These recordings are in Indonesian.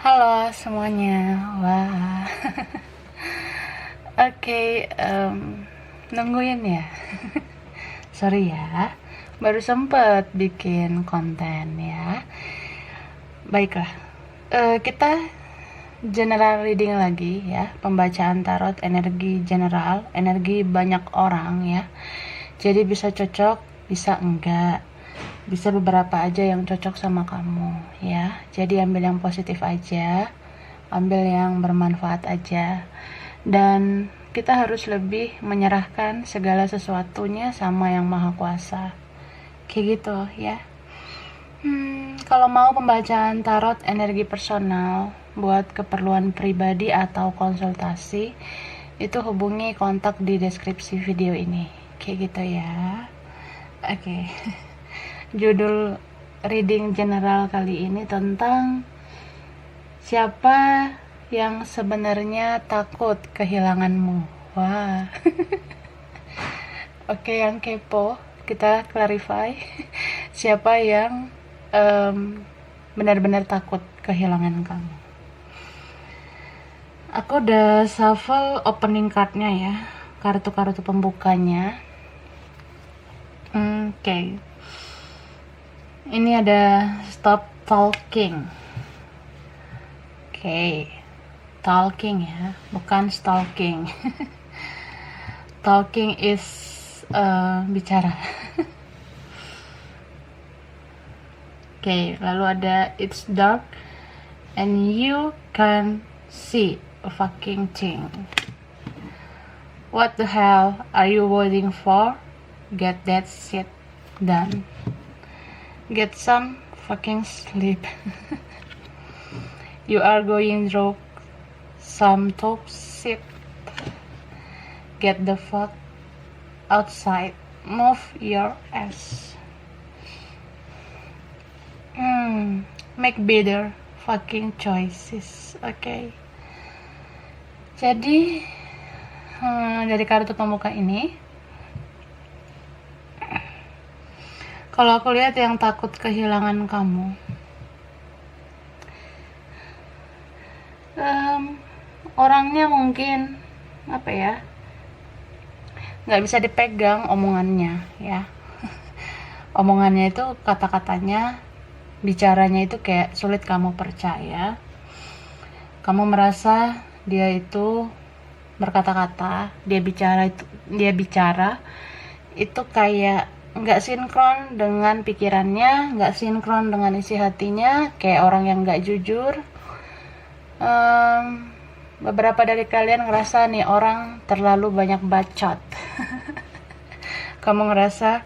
Halo semuanya, wah, oke, nungguin ya, sorry ya, baru sempet bikin konten ya. Baiklah, kita general reading lagi ya, pembacaan tarot energi general, energi banyak orang ya. Jadi bisa cocok, bisa enggak, bisa beberapa aja yang cocok sama kamu ya. Jadi ambil yang positif aja, ambil yang bermanfaat aja, dan kita harus lebih menyerahkan segala sesuatunya sama yang maha kuasa kayak gitu ya. Kalau mau pembacaan tarot energi personal buat keperluan pribadi atau konsultasi, itu hubungi kontak di deskripsi video ini kayak gitu ya. Oke. Judul reading general kali ini tentang siapa yang sebenarnya takut kehilanganmu. Wah. Oke, yang kepo, kita clarify. Siapa yang benar-benar takut kehilangan kamu. Aku udah shuffle opening cardnya ya, kartu-kartu pembukanya. Oke. Ini ada stop talking. Oke. Talking ya, bukan stalking. Talking is bicara. Oke, lalu ada it's dark and you can see a fucking thing. What the hell are you waiting for? Get that shit done. Get some fucking sleep. You are going through some top shit. Get the fuck outside. Move your ass. Make better fucking choices. Okay. Jadi dari kartu pembuka ini, kalau aku lihat yang takut kehilangan kamu, orangnya mungkin apa ya, nggak bisa dipegang omongannya ya. Omongannya itu, kata-katanya, bicaranya itu kayak sulit kamu percaya. Kamu merasa dia itu berkata-kata, dia bicara itu kayak nggak sinkron dengan pikirannya, nggak sinkron dengan isi hatinya, kayak orang yang nggak jujur. Beberapa dari kalian ngerasa nih orang terlalu banyak bacot. Kamu ngerasa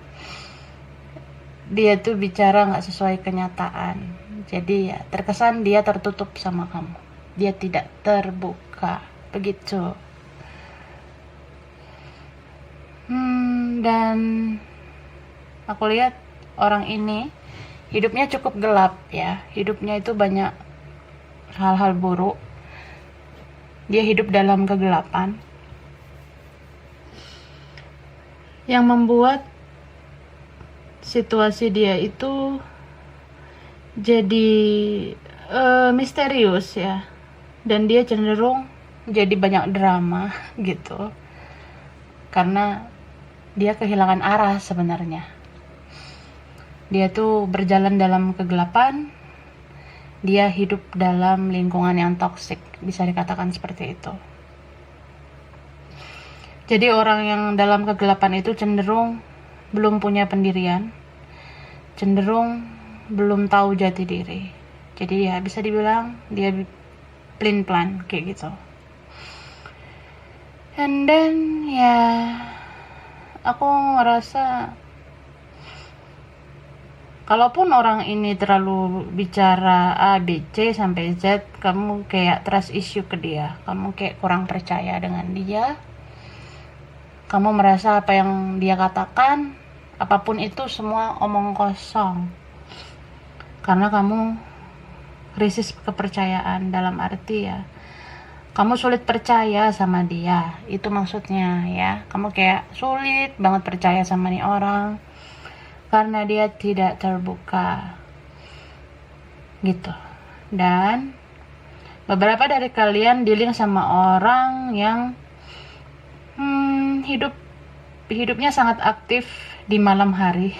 dia tuh bicara nggak sesuai kenyataan, jadi ya terkesan dia tertutup sama kamu, dia tidak terbuka begitu. Dan aku lihat orang ini hidupnya cukup gelap ya, hidupnya itu banyak hal-hal buruk, dia hidup dalam kegelapan yang membuat situasi dia itu jadi misterius ya, dan dia cenderung jadi banyak drama gitu karena dia kehilangan arah. Sebenarnya dia tuh berjalan dalam kegelapan, dia hidup dalam lingkungan yang toksik, bisa dikatakan seperti itu. Jadi orang yang dalam kegelapan itu cenderung belum punya pendirian, cenderung belum tahu jati diri. Jadi ya bisa dibilang dia plan kayak gitu. And then ya aku ngerasa kalaupun orang ini terlalu bicara A, B, C sampai Z, kamu kayak trust issue ke dia, kamu kayak kurang percaya dengan dia. Kamu merasa apa yang dia katakan, apapun itu semua omong kosong. Karena kamu krisis kepercayaan, dalam arti ya kamu sulit percaya sama dia, itu maksudnya ya. Kamu kayak sulit banget percaya sama nih orang karena dia tidak terbuka gitu. Dan Beberapa dari kalian dealing sama orang yang hidupnya sangat aktif di malam hari.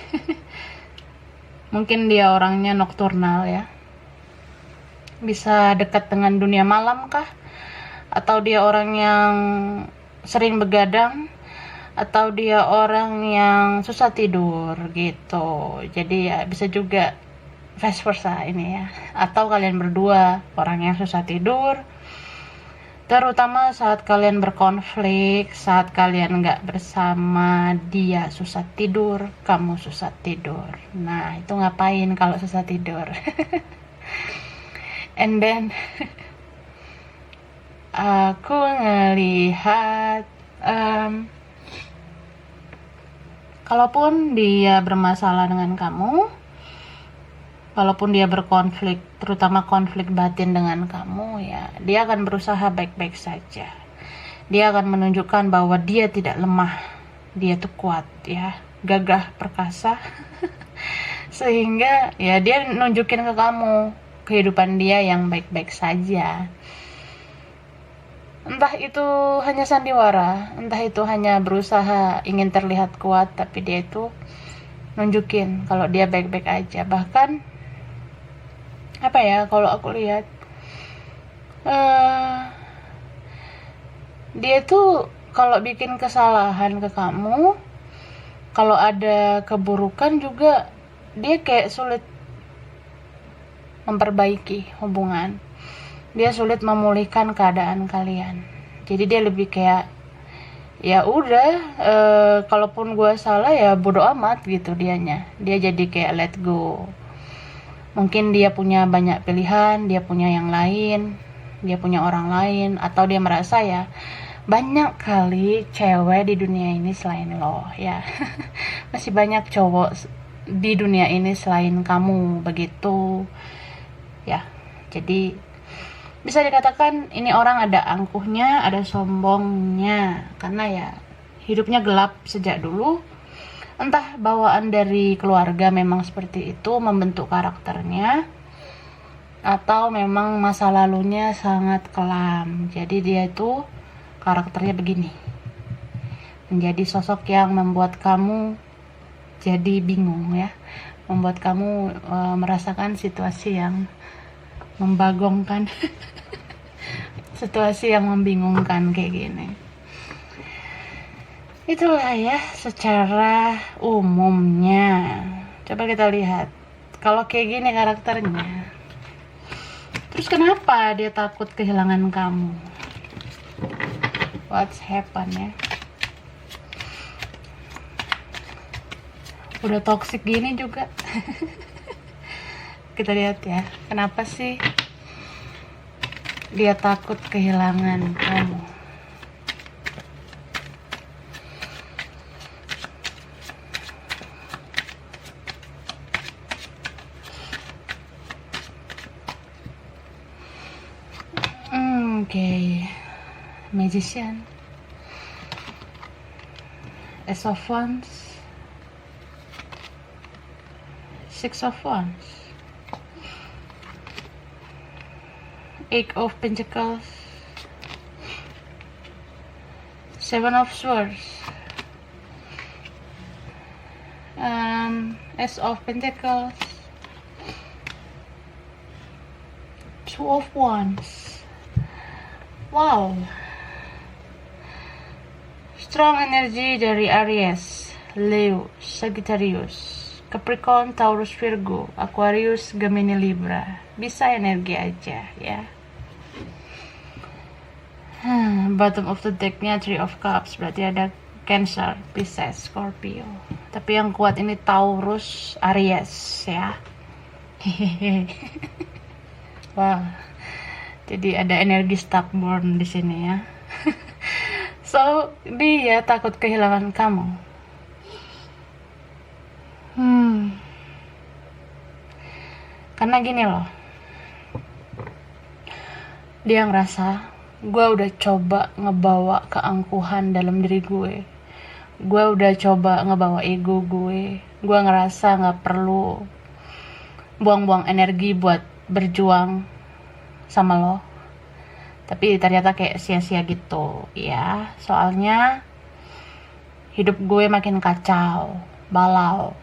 Mungkin dia orangnya nokturnal ya. Bisa dekat dengan dunia malam kah? Atau dia orang yang sering begadang? Atau dia orang yang susah tidur gitu. Jadi ya bisa juga vice versa ini ya. Atau kalian berdua orang yang susah tidur, terutama saat kalian berkonflik, saat kalian nggak bersama, dia susah tidur, kamu susah tidur. Nah, itu ngapain kalau susah tidur? And then aku ngelihat kalaupun dia bermasalah dengan kamu, walaupun dia berkonflik, terutama konflik batin dengan kamu, ya dia akan berusaha baik-baik saja. Dia akan menunjukkan bahwa dia tidak lemah, dia tuh kuat ya, gagah perkasa. Sehingga ya dia nunjukin ke kamu kehidupan dia yang baik-baik saja. Entah itu hanya sandiwara, entah itu hanya berusaha ingin terlihat kuat, tapi dia itu nunjukin kalau dia baik-baik aja. Bahkan apa ya, kalau aku lihat dia tuh kalau bikin kesalahan ke kamu, kalau ada keburukan juga dia kayak sulit memperbaiki hubungan, dia sulit memulihkan keadaan kalian. Jadi dia lebih kayak ya udah, kalaupun gue salah ya bodo amat gitu dianya. Dia jadi kayak let go. Mungkin dia punya banyak pilihan, dia punya yang lain, dia punya orang lain, atau dia merasa ya banyak kali cewek di dunia ini selain lo ya. Masih banyak cowok di dunia ini selain kamu, begitu ya. Jadi bisa dikatakan ini orang ada angkuhnya, ada sombongnya, karena ya hidupnya gelap sejak dulu. Entah bawaan dari keluarga memang seperti itu membentuk karakternya, atau memang masa lalunya sangat kelam. Jadi dia itu karakternya begini, menjadi sosok yang membuat kamu jadi bingung ya, membuat kamu merasakan situasi yang membagongkan. Situasi yang membingungkan kayak gini. Itulah ya secara umumnya. Coba kita lihat kalau kayak gini karakternya, terus kenapa dia takut kehilangan kamu? What's happen ya? Udah toxic gini juga. Kita lihat ya, kenapa sih dia takut kehilangan kamu? Okay, Magician, Ace of Wands, Six of Wands, Eight of Pentacles, Seven of Swords, Ace of Pentacles, Two of Wands. Wow, strong energy dari Aries, Leo, Sagittarius, Capricorn, Taurus, Virgo, Aquarius, Gemini, Libra. Bisa energi aja ya. Bottom of the decknya Three of Cups, berarti ada Cancer, Pisces, Scorpio. Tapi yang kuat ini Taurus, Aries ya. Wow. Jadi ada energi stubborn di sini ya. So, dia takut kehilangan kamu. Karena gini loh. Dia ngerasa, gue udah coba ngebawa keangkuhan dalam diri gue. Gue udah coba ngebawa ego gue. Gue ngerasa gak perlu buang-buang energi buat berjuang sama lo. Tapi ternyata kayak sia-sia gitu ya, soalnya hidup gue makin kacau balau.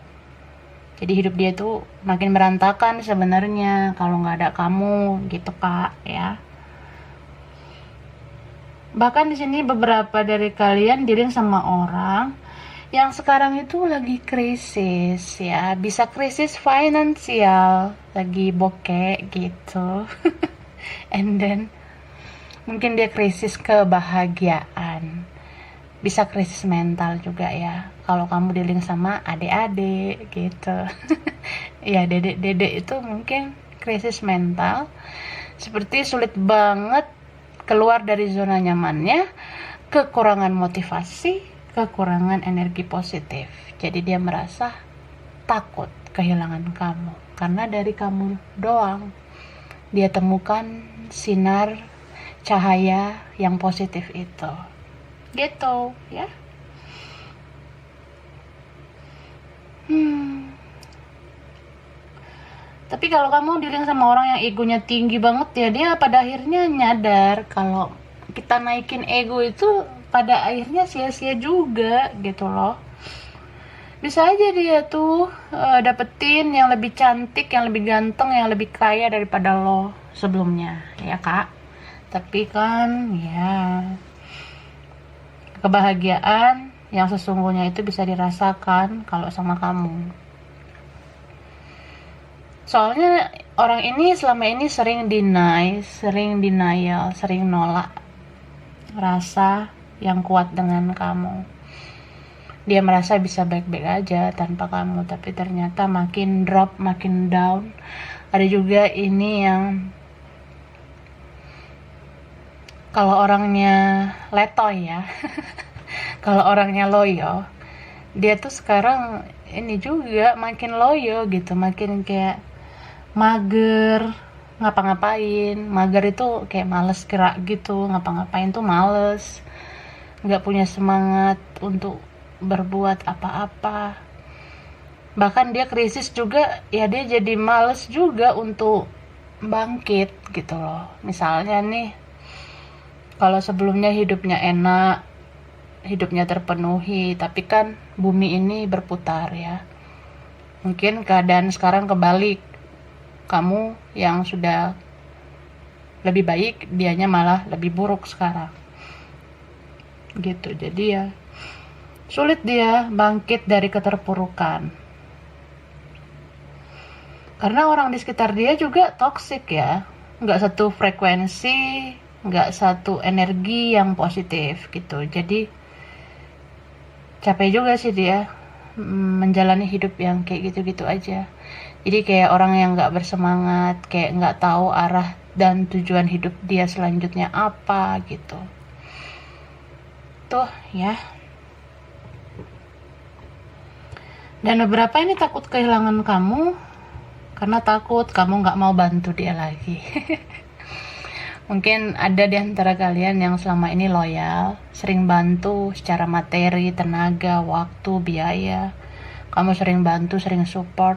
Jadi hidup dia tuh makin berantakan sebenarnya kalau nggak ada kamu gitu kak ya. Bahkan di sini beberapa dari kalian dealing sama orang yang sekarang itu lagi krisis ya, bisa krisis finansial, lagi bokeh gitu. And then mungkin dia krisis kebahagiaan, bisa krisis mental juga ya kalau kamu dealing sama adik-adik gitu. Ya dedek-dedek itu mungkin krisis mental, seperti sulit banget keluar dari zona nyamannya, kekurangan motivasi, kekurangan energi positif. Jadi dia merasa takut kehilangan kamu karena dari kamu doang dia temukan sinar cahaya yang positif itu gitu ya. Tapi kalau kamu dealing sama orang yang egonya tinggi banget ya, dia pada akhirnya nyadar kalau kita naikin ego itu pada akhirnya sia-sia juga gitu loh. Bisa aja dia tuh dapetin yang lebih cantik, yang lebih ganteng, yang lebih kaya daripada lo sebelumnya ya kak. Tapi kan ya, kebahagiaan yang sesungguhnya itu bisa dirasakan kalau sama kamu. Soalnya orang ini selama ini sering denial, sering nolak rasa yang kuat dengan kamu. Dia merasa bisa baik-baik aja tanpa kamu, tapi ternyata makin drop, makin down. Ada juga ini yang kalau orangnya letoy ya, kalau orangnya loyo, dia tuh sekarang ini juga makin loyo gitu, makin kayak mager, ngapa-ngapain. Mager itu kayak males gerak gitu, ngapa-ngapain tuh males, nggak punya semangat untuk berbuat apa-apa. Bahkan dia krisis juga ya, dia jadi males juga untuk bangkit gitu loh. Misalnya nih, kalau sebelumnya hidupnya enak, hidupnya terpenuhi, tapi kan bumi ini berputar ya, mungkin keadaan sekarang kebalik, kamu yang sudah lebih baik, dianya malah lebih buruk sekarang gitu. Jadi ya sulit dia bangkit dari keterpurukan karena orang di sekitar dia juga toksik ya, nggak satu frekuensi, nggak satu energi yang positif gitu. Jadi capek juga sih dia menjalani hidup yang kayak gitu-gitu aja. Jadi kayak orang yang nggak bersemangat, kayak nggak tahu arah dan tujuan hidup dia selanjutnya apa gitu tuh ya. Dan beberapa ini takut kehilangan kamu karena takut kamu nggak mau bantu dia lagi. Mungkin ada di antara kalian yang selama ini loyal, sering bantu secara materi, tenaga, waktu, biaya. Kamu sering bantu, sering support.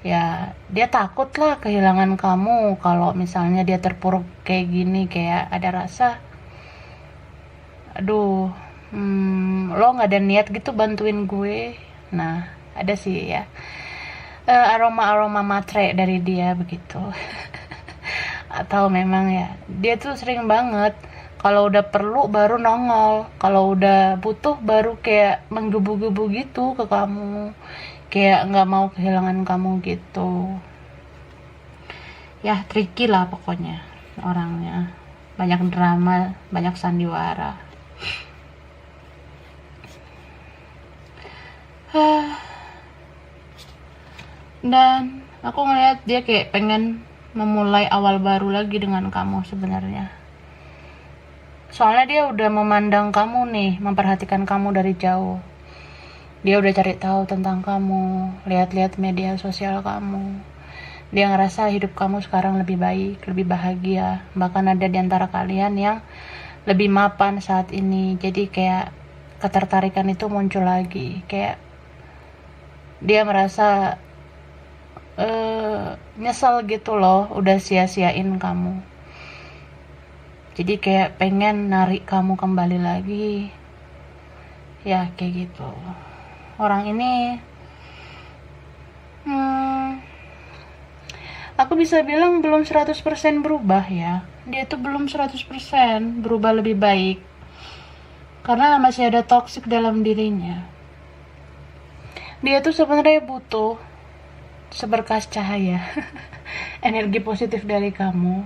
Ya, dia takut lah kehilangan kamu kalau misalnya dia terpuruk kayak gini, kayak ada rasa, aduh, lo nggak ada niat gitu bantuin gue. Nah, ada sih ya aroma-aroma matre dari dia begitu. Atau memang ya dia tuh sering banget kalau udah perlu baru nongol, kalau udah butuh baru kayak menggebu-gebu gitu ke kamu, kayak nggak mau kehilangan kamu gitu ya. Tricky lah pokoknya orangnya, banyak drama, banyak sandiwara. Dan aku ngeliat dia kayak pengen memulai awal baru lagi dengan kamu sebenarnya. Soalnya dia udah memandang kamu nih, memperhatikan kamu dari jauh. Dia udah cari tahu tentang kamu, lihat-lihat media sosial kamu. Dia ngerasa hidup kamu sekarang lebih baik, lebih bahagia. Bahkan ada di antara kalian yang lebih mapan saat ini. Jadi kayak ketertarikan itu muncul lagi. Kayak dia merasa nyesel gitu loh, udah sia-siain kamu. Jadi kayak pengen narik kamu kembali lagi. Ya kayak gitu. Orang ini aku bisa bilang belum 100% berubah ya. Dia tuh belum 100% berubah lebih baik. Karena masih ada toksik dalam dirinya. Dia tuh sebenarnya butuh seberkas cahaya energi positif dari kamu,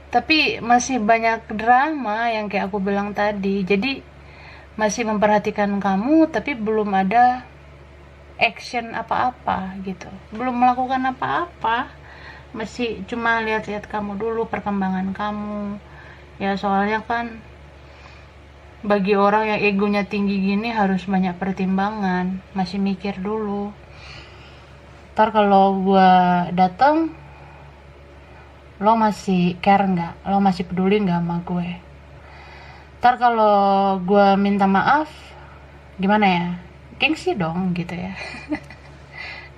tapi masih banyak drama yang kayak aku bilang tadi. Jadi masih memperhatikan kamu tapi belum ada action apa-apa gitu, belum melakukan apa-apa, masih cuma lihat-lihat kamu dulu, perkembangan kamu ya. Soalnya kan bagi orang yang egonya tinggi gini harus banyak pertimbangan, masih mikir dulu. Ntar kalau gue dateng, lo masih care nggak? Lo masih peduli nggak sama gue? Ntar kalau gue minta maaf, gimana ya? Gengsi dong gitu ya.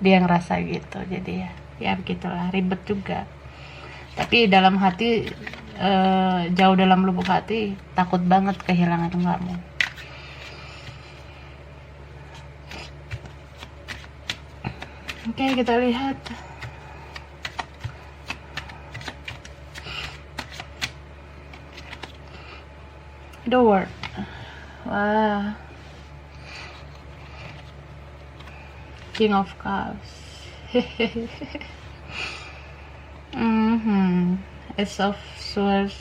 Dia ngerasa gitu, jadi ya begitulah, ribet juga. Tapi dalam hati, jauh dalam lubuk hati, takut banget kehilangan kamu. Oke, kita lihat. The World. Wah. King of Cups. Ace of Swords.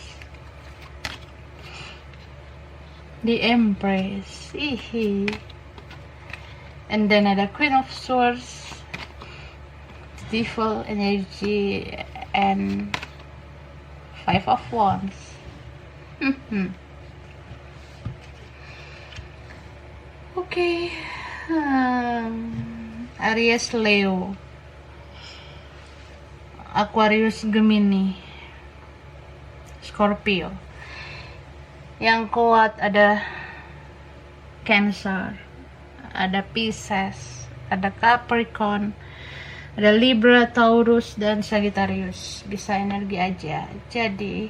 The Empress. And then ada Queen of Swords, Devil Energy, and Five of Wands. Oke. Aries, Leo, Aquarius, Gemini, Scorpio. Yang kuat ada Cancer, ada Pisces, ada Capricorn, ada Libra, Taurus, dan Sagittarius. Bisa energi aja. Jadi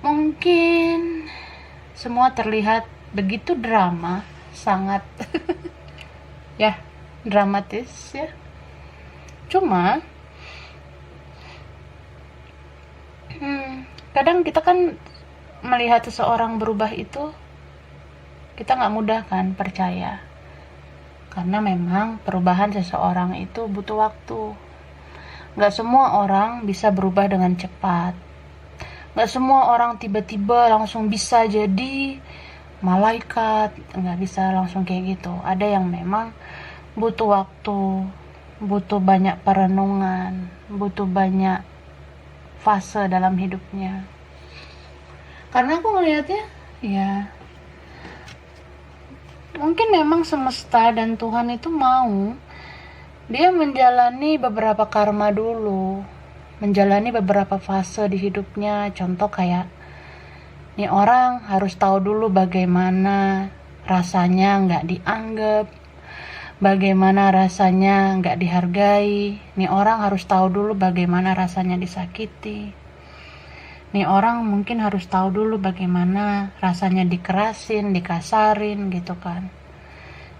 mungkin semua terlihat begitu drama, sangat ya dramatis ya. Cuma kadang kita kan melihat seseorang berubah itu, kita nggak mudah kan percaya, karena memang perubahan seseorang itu butuh waktu. Nggak semua orang bisa berubah dengan cepat, nggak semua orang tiba-tiba langsung bisa jadi malaikat, nggak bisa langsung kayak gitu. Ada yang memang butuh waktu, butuh banyak perenungan, butuh banyak fase dalam hidupnya. Karena aku ngelihatnya ya, mungkin memang semesta dan Tuhan itu mau dia menjalani beberapa karma dulu, menjalani beberapa fase di hidupnya. Contoh kayak nih, orang harus tahu dulu bagaimana rasanya nggak dianggap, bagaimana rasanya nggak dihargai. Nih orang harus tahu dulu bagaimana rasanya disakiti. Nih orang mungkin harus tahu dulu bagaimana rasanya dikerasin, dikasarin gitu kan.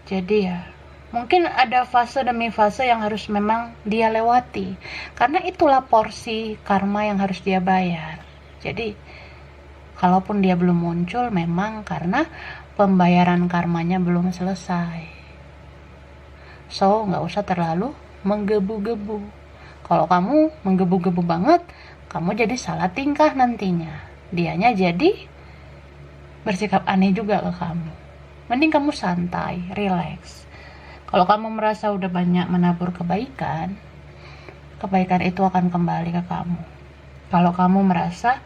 Jadi ya, mungkin ada fase demi fase yang harus memang dia lewati, karena itulah porsi karma yang harus dia bayar. Jadi kalaupun dia belum muncul, memang karena pembayaran karmanya belum selesai. So, nggak usah terlalu menggebu-gebu. Kalau kamu menggebu-gebu banget, kamu jadi salah tingkah nantinya. Dianya jadi bersikap aneh juga ke kamu. Mending kamu santai, relax. Kalau kamu merasa udah banyak menabur kebaikan, kebaikan itu akan kembali ke kamu. Kalau kamu merasa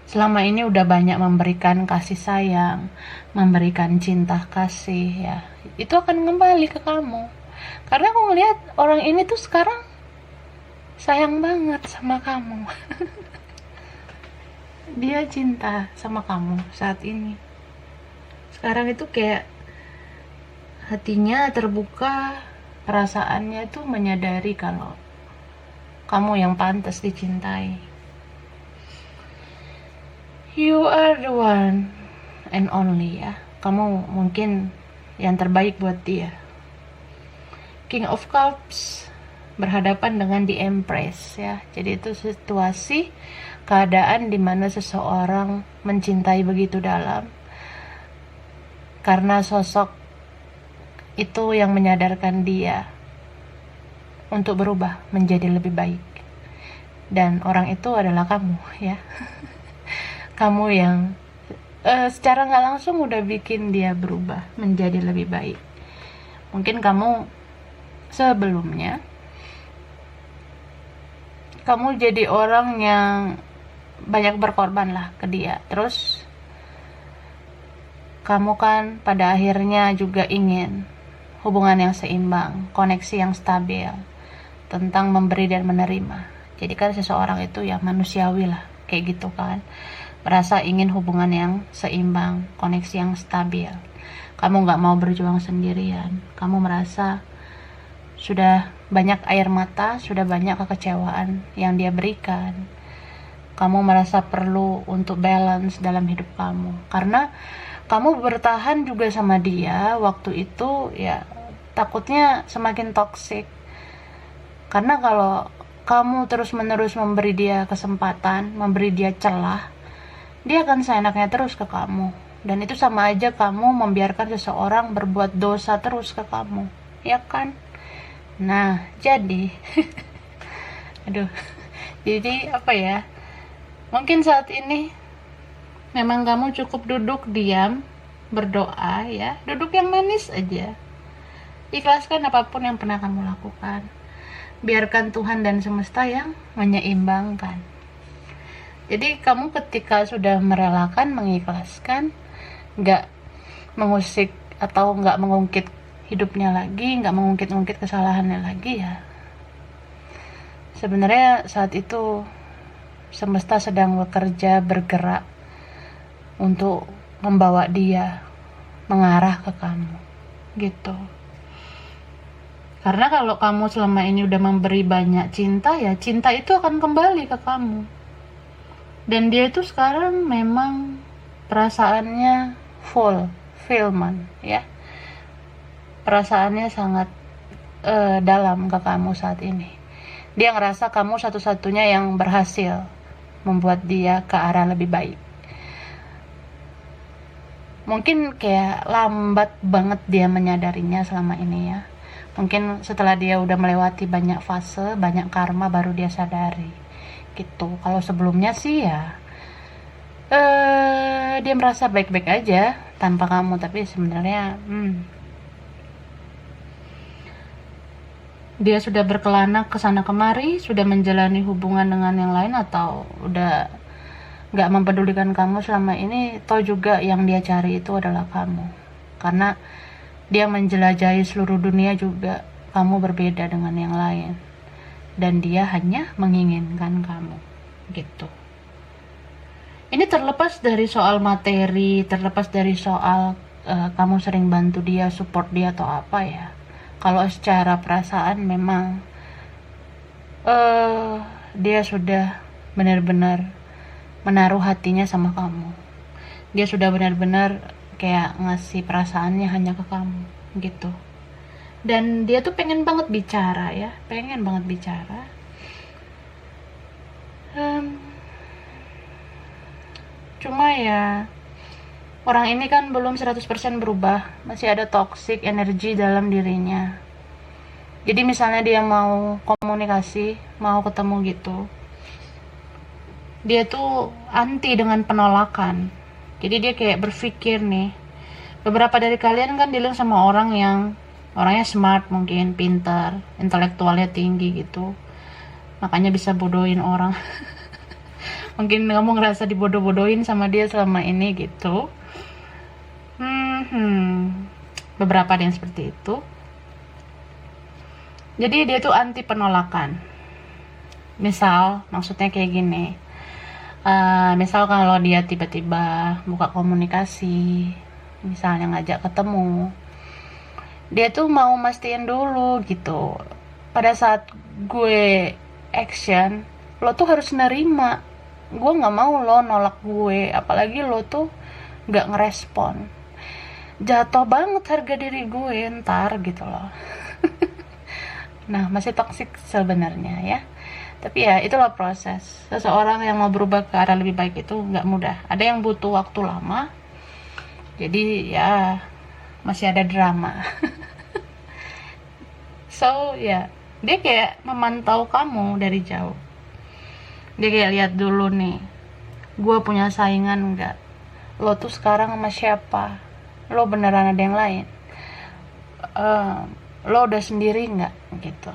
selama ini udah banyak memberikan kasih sayang, memberikan cinta kasih ya, itu akan kembali ke kamu. Karena aku ngeliat orang ini tuh sekarang sayang banget sama kamu. Dia cinta sama kamu saat ini. Sekarang itu kayak hatinya terbuka, perasaannya tuh menyadari kalau kamu yang pantas dicintai. You are the one and only ya. Kamu mungkin yang terbaik buat dia. King of Cups berhadapan dengan the Empress ya. Jadi itu situasi, keadaan dimana seseorang mencintai begitu dalam karena sosok itu yang menyadarkan dia untuk berubah menjadi lebih baik. Dan orang itu adalah kamu ya. Kamu yang secara nggak langsung udah bikin dia berubah menjadi lebih baik. Mungkin kamu sebelumnya kamu jadi orang yang banyak berkorban lah ke dia. Terus kamu kan pada akhirnya juga ingin hubungan yang seimbang, koneksi yang stabil, tentang memberi dan menerima. Jadi kan seseorang itu ya manusiawi lah, kayak gitu kan. Merasa ingin hubungan yang seimbang, koneksi yang stabil. Kamu gak mau berjuang sendirian. Kamu merasa sudah banyak air mata, sudah banyak kekecewaan yang dia berikan. Kamu merasa perlu untuk balance dalam hidup kamu. Karena kamu bertahan juga sama dia waktu itu ya, takutnya semakin toksik. Karena kalau kamu terus-menerus memberi dia kesempatan, memberi dia celah, dia akan seenaknya terus ke kamu. Dan itu sama aja kamu membiarkan seseorang berbuat dosa terus ke kamu, ya kan? Nah, jadi aduh. Jadi apa ya? Mungkin saat ini memang kamu cukup duduk diam, berdoa ya. Duduk yang manis aja. Ikhlaskan apapun yang pernah kamu lakukan. Biarkan Tuhan dan semesta yang menyeimbangkan. Jadi kamu ketika sudah merelakan, mengikhlaskan, gak mengusik atau gak mengungkit hidupnya lagi, gak mengungkit-ungkit kesalahannya lagi ya, sebenarnya saat itu semesta sedang bekerja, bergerak untuk membawa dia mengarah ke kamu gitu. Karena kalau kamu selama ini udah memberi banyak cinta ya, cinta itu akan kembali ke kamu. Dan dia itu sekarang memang perasaannya fulfillment ya. Perasaannya sangat dalam ke kamu saat ini. Dia ngerasa kamu satu-satunya yang berhasil membuat dia ke arah lebih baik. Mungkin kayak lambat banget dia menyadarinya selama ini ya. Mungkin setelah dia udah melewati banyak fase, banyak karma, baru dia sadari gitu. Kalau sebelumnya sih ya dia merasa baik-baik aja tanpa kamu, tapi sebenarnya dia sudah berkelana ke sana kemari, sudah menjalani hubungan dengan yang lain, atau udah gak mempedulikan kamu selama ini. Toh juga yang dia cari itu adalah kamu. Karena dia menjelajahi seluruh dunia juga, kamu berbeda dengan yang lain. Dan dia hanya menginginkan kamu gitu. Ini terlepas dari soal materi, terlepas dari soal kamu sering bantu dia, support dia atau apa ya. Kalau secara perasaan memang dia sudah benar-benar menaruh hatinya sama kamu. Dia sudah benar-benar kayak ngasih perasaannya hanya ke kamu gitu. Dan dia tuh pengen banget bicara ya, pengen banget bicara. Cuma ya orang ini kan belum 100% berubah, masih ada toxic energi dalam dirinya. Jadi misalnya dia mau komunikasi, mau ketemu gitu, dia tuh anti dengan penolakan. Jadi dia kayak berpikir nih, beberapa dari kalian kan dealing sama orang yang orangnya smart, mungkin pintar, intelektualnya tinggi gitu, makanya bisa bodohin orang. Mungkin kamu ngerasa dibodoh-bodohin sama dia selama ini gitu. Beberapa ada yang seperti itu. Jadi dia tuh anti penolakan. Misal, maksudnya kayak gini. Misal kalau dia tiba-tiba buka komunikasi, misalnya ngajak ketemu, dia tuh mau mastiin dulu gitu. Pada saat gue action, lo tuh harus nerima. Gue nggak mau lo nolak gue, apalagi lo tuh nggak ngerespon. Jatuh banget harga diri gue ntar gitu loh. Nah, masih toksik sebenarnya ya. Tapi ya itulah proses. Seseorang yang mau berubah ke arah lebih baik itu nggak mudah. Ada yang butuh waktu lama. Jadi ya masih ada drama. So ya, dia kayak memantau kamu dari jauh. Dia kayak lihat dulu nih, gue punya saingan nggak? Lo tuh sekarang sama siapa? Lo beneran ada yang lain? Lo udah sendiri nggak gitu?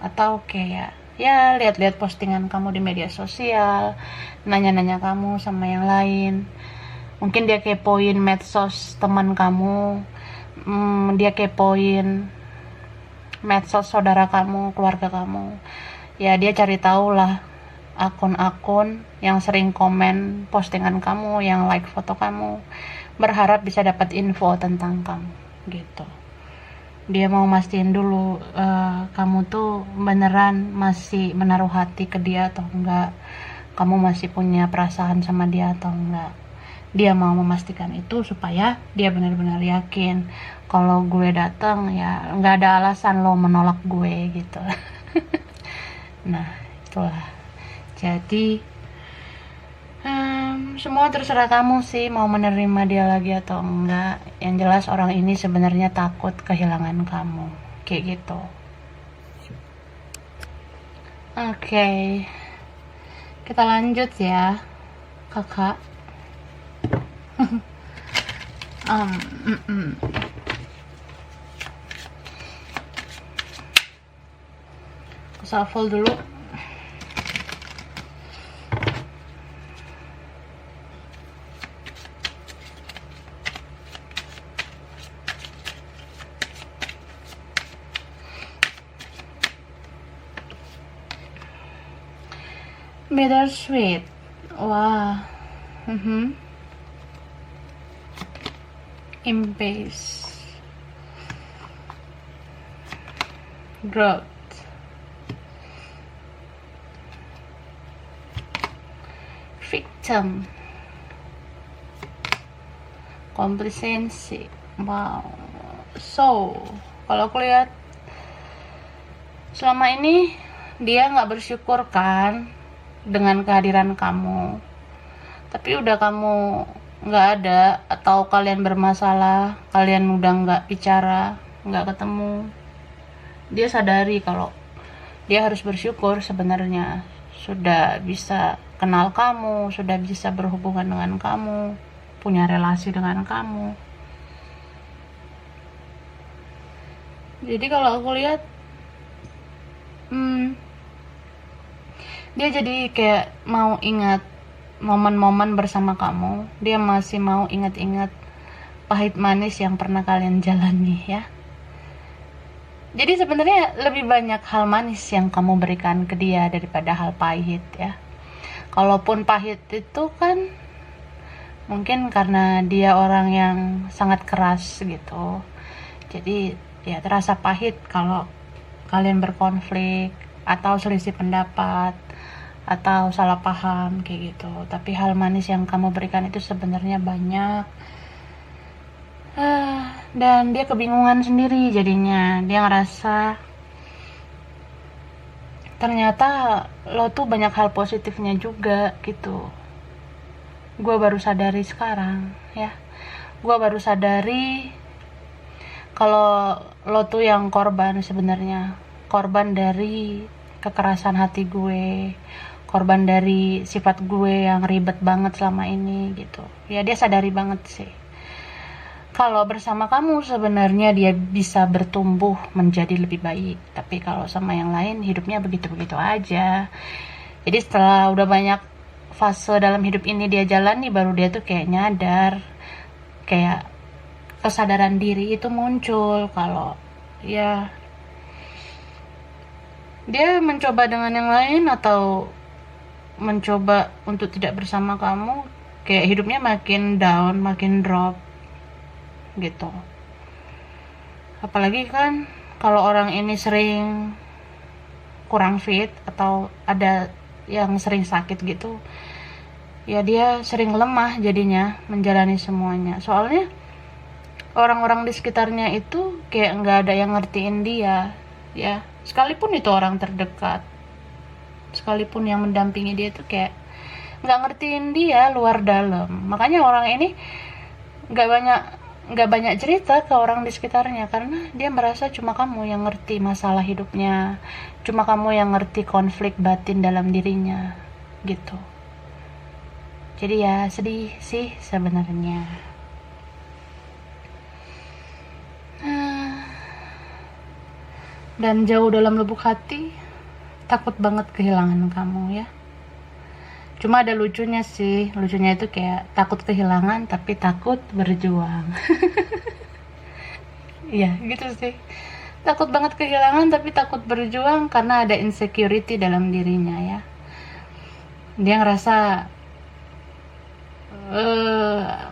Atau kayak ya lihat-lihat postingan kamu di media sosial, nanya-nanya kamu sama yang lain. Mungkin dia kepoin medsos teman kamu, dia kepoin medsos saudara kamu, keluarga kamu. Ya dia cari tahu lah akun-akun yang sering komen postingan kamu, yang like foto kamu, berharap bisa dapat info tentang kamu gitu. Dia mau mastiin dulu kamu tuh beneran masih menaruh hati ke dia atau enggak, kamu masih punya perasaan sama dia atau enggak. Dia mau memastikan itu supaya dia benar-benar yakin kalau gue datang ya nggak ada alasan lo menolak gue gitu. Nah itulah, jadi semua terserah kamu sih mau menerima dia lagi atau enggak. Yang jelas orang ini sebenarnya takut kehilangan kamu, kayak gitu. Oke, kita lanjut ya kakak. Aku shuffle dulu. Bittersweet. Wah. Impasse. Growth. Victim. Complacency. Wow. So, kalau aku lihat selama ini dia nggak bersyukur kan dengan kehadiran kamu, tapi udah kamu nggak ada atau kalian bermasalah, kalian udah nggak bicara, nggak ketemu, dia sadari kalau dia harus bersyukur sebenarnya sudah bisa kenal kamu, sudah bisa berhubungan dengan kamu, punya relasi dengan kamu. Jadi kalau aku lihat dia jadi kayak mau ingat momen-momen bersama kamu. Dia masih mau ingat-ingat pahit manis yang pernah kalian jalani ya. Jadi sebenarnya lebih banyak hal manis yang kamu berikan ke dia daripada hal pahit ya. Kalaupun pahit itu kan mungkin karena dia orang yang sangat keras gitu. Jadi ya terasa pahit kalau kalian berkonflik atau selisih pendapat atau salah paham kayak gitu. Tapi hal manis yang kamu berikan itu sebenarnya banyak. Dan dia kebingungan sendiri jadinya. Dia ngerasa ternyata lo tuh banyak hal positifnya juga gitu. Gue baru sadari sekarang ya. Gue baru sadari kalau lo tuh yang korban sebenarnya. Korban dari kekerasan hati gue, korban dari sifat gue yang ribet banget selama ini gitu. Ya dia sadari banget sih kalau bersama kamu sebenarnya dia bisa bertumbuh menjadi lebih baik, tapi kalau sama yang lain hidupnya begitu-begitu aja. Jadi setelah udah banyak fase dalam hidup ini dia jalani, baru dia tuh kayak nyadar, kayak kesadaran diri itu muncul kalau ya dia mencoba dengan yang lain atau mencoba untuk tidak bersama kamu, kayak hidupnya makin down, makin drop gitu. Apalagi kan kalau orang ini sering kurang fit atau ada yang sering sakit gitu, ya dia sering lemah jadinya menjalani semuanya. Soalnya orang-orang di sekitarnya itu kayak nggak ada yang ngertiin dia, ya. Sekalipun itu orang terdekat, sekalipun yang mendampingi dia tuh kayak nggak ngertiin dia luar dalam. Makanya orang ini nggak banyak nggak banyak cerita ke orang di sekitarnya, karena dia merasa cuma kamu yang ngerti masalah hidupnya, cuma kamu yang ngerti konflik batin dalam dirinya gitu. Jadi ya sedih sih sebenarnya. Dan jauh dalam lubuk hati takut banget kehilangan kamu ya. Cuma ada lucunya sih, lucunya itu kayak takut kehilangan tapi takut berjuang. Iya gitu sih, takut banget kehilangan tapi takut berjuang karena ada insecurity dalam dirinya ya. Dia ngerasa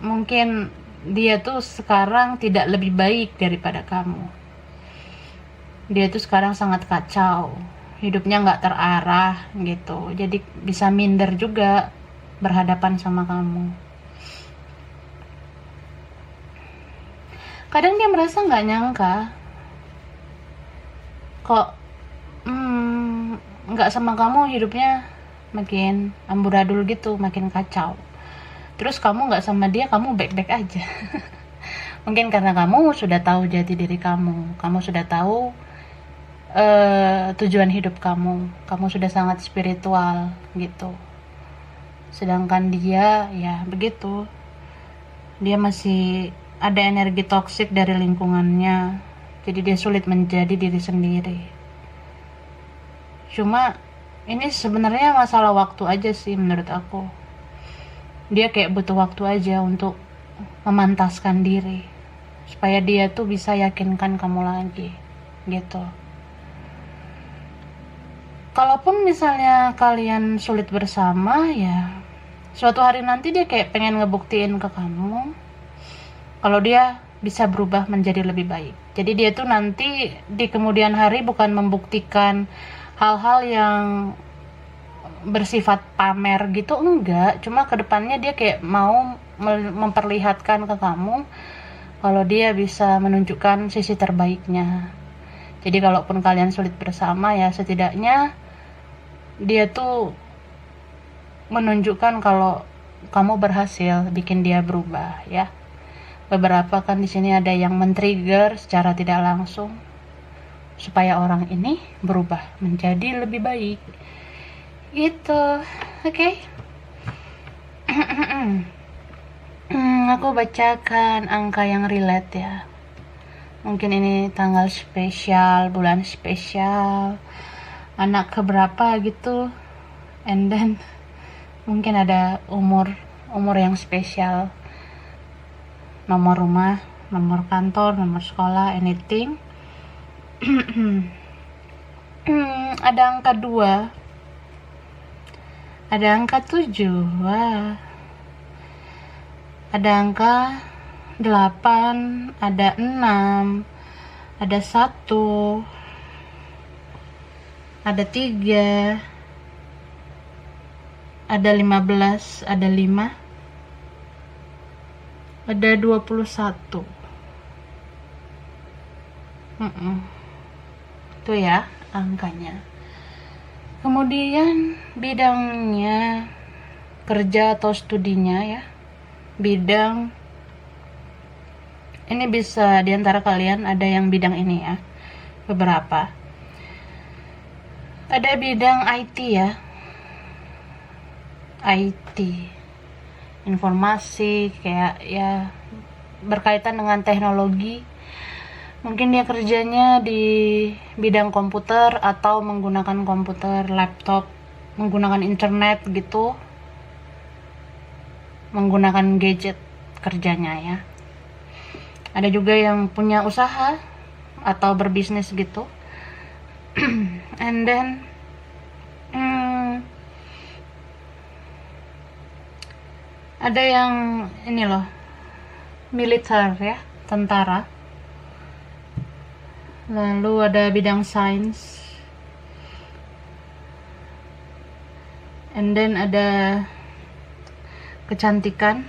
mungkin dia tuh sekarang tidak lebih baik daripada kamu. Dia tuh sekarang sangat kacau, hidupnya nggak terarah gitu, jadi bisa minder juga berhadapan sama kamu. Kadang dia merasa nggak nyangka kok nggak sama kamu hidupnya makin amburadul gitu, makin kacau. Terus kamu nggak sama dia, kamu baik-baik aja. Mungkin karena kamu sudah tahu jati diri kamu sudah tahu tujuan hidup kamu sudah sangat spiritual gitu. Sedangkan dia ya begitu, dia masih ada energi toksik dari lingkungannya, jadi dia sulit menjadi diri sendiri. Cuma ini sebenarnya masalah waktu aja sih menurut aku. Dia kayak butuh waktu aja untuk memantaskan diri supaya dia tuh bisa yakinkan kamu lagi gitu. Kalaupun misalnya kalian sulit bersama, ya suatu hari nanti dia kayak pengen ngebuktiin ke kamu kalau dia bisa berubah menjadi lebih baik. Jadi dia tuh nanti di kemudian hari bukan membuktikan hal-hal yang bersifat pamer gitu, enggak. Cuma kedepannya dia kayak mau memperlihatkan ke kamu kalau dia bisa menunjukkan sisi terbaiknya. Jadi kalaupun kalian sulit bersama, ya setidaknya dia tuh menunjukkan kalau kamu berhasil bikin dia berubah ya. Beberapa kan di sini ada yang men-trigger secara tidak langsung supaya orang ini berubah menjadi lebih baik. Gitu. Oke. Aku bacakan angka yang relate ya. Mungkin ini tanggal spesial, bulan spesial, anak keberapa gitu, and then mungkin ada umur yang spesial, nomor rumah, nomor kantor, nomor sekolah, anything. Ada angka 2, ada angka 7, wah, ada angka 8, ada 6, ada 1, ada 3, ada 15, ada 5, ada 21. Itu ya angkanya. Kemudian bidangnya, kerja atau studinya ya, bidang ini bisa diantara kalian ada yang bidang ini ya, beberapa. Ada bidang IT ya, IT, informasi, kayak ya berkaitan dengan teknologi. Mungkin dia kerjanya di bidang komputer atau menggunakan komputer, laptop, menggunakan internet gitu, menggunakan gadget kerjanya ya. Ada juga yang punya usaha atau berbisnis gitu. And then ada yang ini loh, militer ya, tentara. Lalu ada bidang sains, and then ada kecantikan,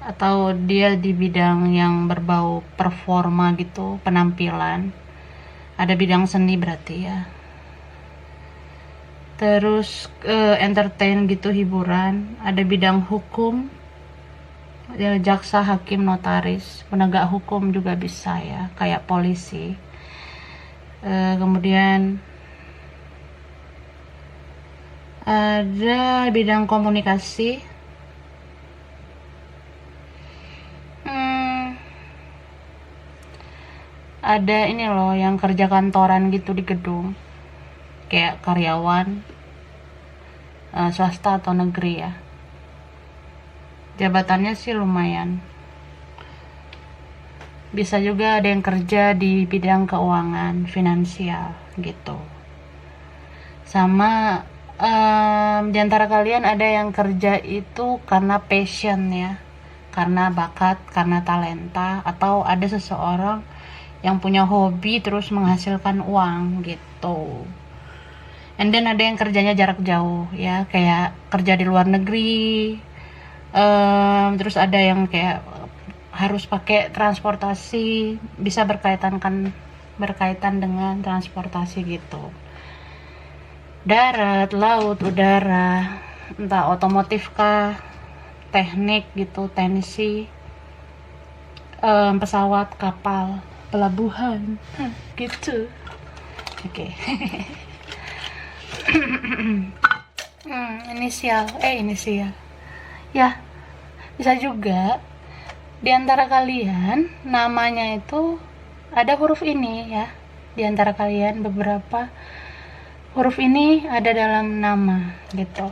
atau dia di bidang yang berbau performa gitu, penampilan, ada bidang seni berarti ya. Terus entertain gitu, hiburan, ada bidang hukum ya, jaksa, hakim, notaris, penegak hukum juga bisa ya, kayak polisi. Kemudian ada bidang komunikasi. Ada ini loh yang kerja kantoran gitu di gedung, kayak karyawan swasta atau negeri ya. Jabatannya sih lumayan. Bisa juga ada yang kerja di bidang keuangan, finansial gitu. Sama di antara kalian ada yang kerja itu karena passion ya, karena bakat, karena talenta, atau ada seseorang yang punya hobi terus menghasilkan uang gitu. And then ada yang kerjanya jarak jauh ya, kayak kerja di luar negeri. Terus ada yang kayak harus pakai transportasi, bisa berkaitan dengan transportasi gitu. Darat, laut, udara, entah otomotif kah, teknik gitu, teknisi, pesawat, kapal, pelabuhan, gitu. Oke. Inisial ya, bisa juga di antara kalian namanya itu ada huruf ini ya. Di antara kalian beberapa huruf ini ada dalam nama gitu.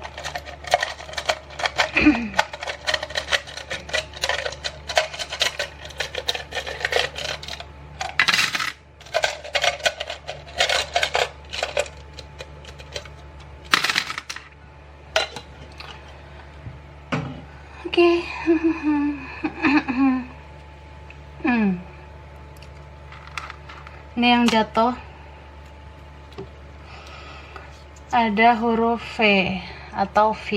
Oke. Ini yang jatuh ada huruf V atau V,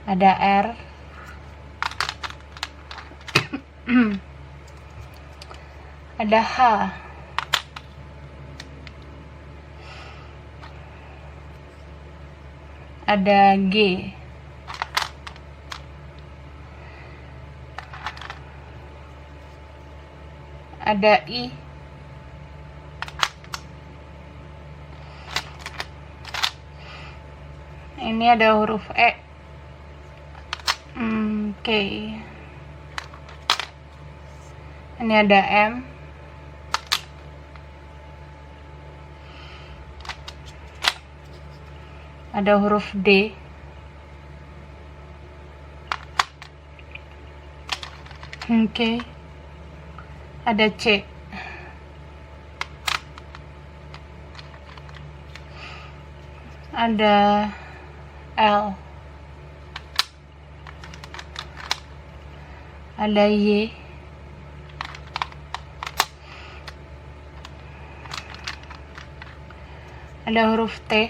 ada R, ada H, ada G, ada I, ini ada huruf E. Oke. Ini ada M, ada huruf D, oke, ada C, ada L, ada Y, ada huruf T,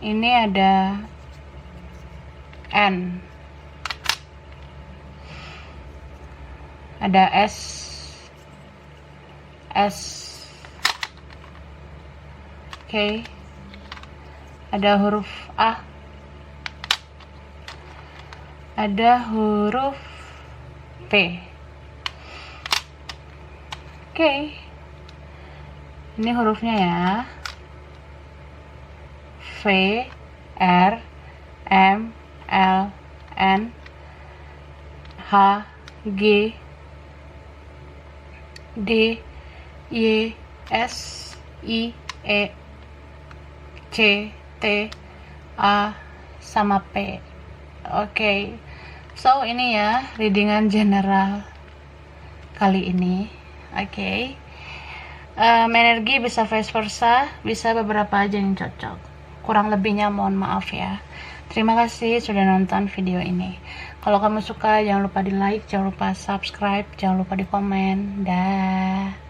ini ada N, ada S, oke, ada huruf A, ada huruf P. Oke, ini hurufnya ya. V, R, M, L, N, H, G, D, Y, S, I, E, C, T, A, sama P. Oke. So ini ya readingan general kali ini. Oke. Energi bisa vice versa, bisa beberapa aja yang cocok. Kurang lebihnya mohon maaf ya. Terima kasih sudah nonton video ini. Kalau kamu suka, jangan lupa di like, jangan lupa subscribe, jangan lupa di komen. Dah.